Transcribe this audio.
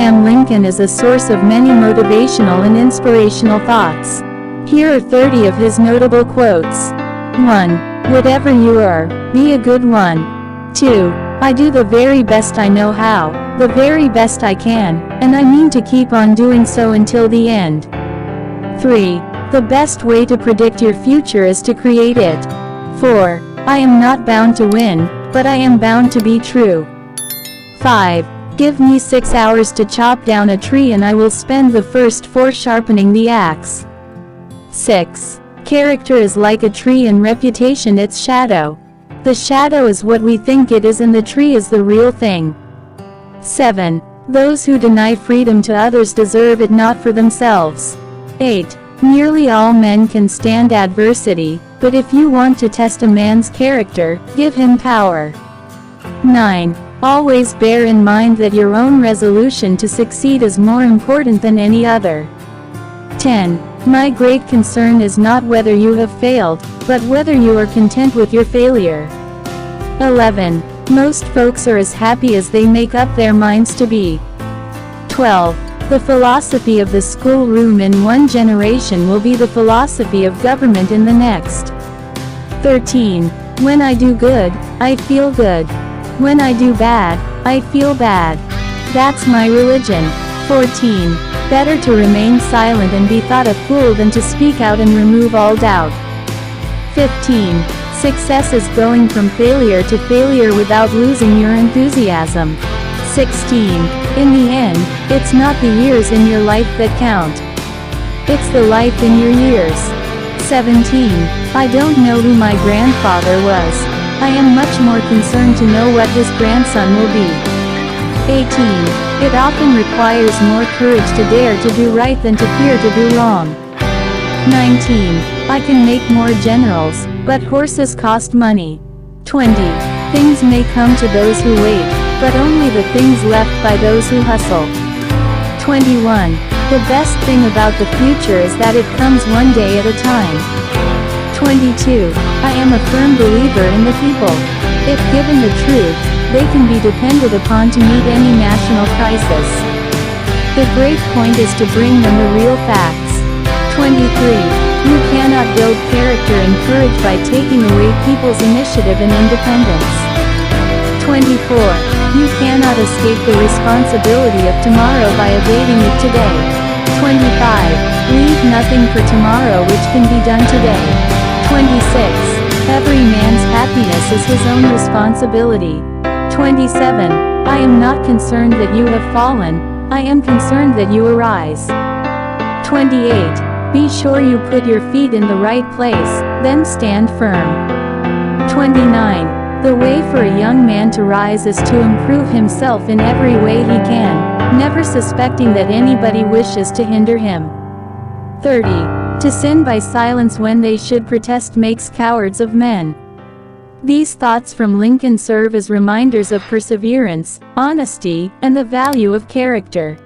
Abraham Lincoln is a source of many motivational and inspirational thoughts. Here are 30 of his notable quotes. 1. Whatever you are, be a good one. 2. I do the very best I know how, the very best I can, and I mean to keep on doing so until the end. 3. The best way to predict your future is to create it. 4. I am not bound to win, but I am bound to be true. 5. Give me 6 hours to chop down a tree and I will spend the first 4 sharpening the axe. 6. Character is like a tree and reputation its shadow. The shadow is what we think it is and the tree is the real thing. 7. Those who deny freedom to others deserve it not for themselves. 8. Nearly all men can stand adversity, but if you want to test a man's character, give him power. 9. Always bear in mind that your own resolution to succeed is more important than any other. 10. My great concern is not whether you have failed, but whether you are content with your failure. 11. Most folks are as happy as they make up their minds to be. 12. The philosophy of the schoolroom in one generation will be the philosophy of government in the next. 13. When I do good, I feel good. When I do bad, I feel bad. That's my religion. 14. Better to remain silent and be thought a fool than to speak out and remove all doubt. 15. Success is going from failure to failure without losing your enthusiasm. 16. In the end, it's not the years in your life that count. It's the life in your years. 17. I don't know who my grandfather was. I am much more concerned to know what his grandson will be. 18. It often requires more courage to dare to do right than to fear to do wrong. 19. I can make more generals, but horses cost money. 20. Things may come to those who wait, but only the things left by those who hustle. 21. The best thing about the future is that it comes one day at a time. 22. I am a firm believer in the people. If given the truth, they can be depended upon to meet any national crisis. The great point is to bring them the real facts. 23. You cannot build character and courage by taking away people's initiative and independence. 24. You cannot escape the responsibility of tomorrow by evading it today. 25. Leave nothing for tomorrow which can be done today. 26. Every man's happiness is his own responsibility. 27. I am not concerned that you have fallen, I am concerned that you arise. 28. Be sure you put your feet in the right place, then stand firm. 29. The way for a young man to rise is to improve himself in every way he can, never suspecting that anybody wishes to hinder him. 30. To sin by silence when they should protest makes cowards of men. These thoughts from Lincoln serve as reminders of perseverance, honesty, and the value of character.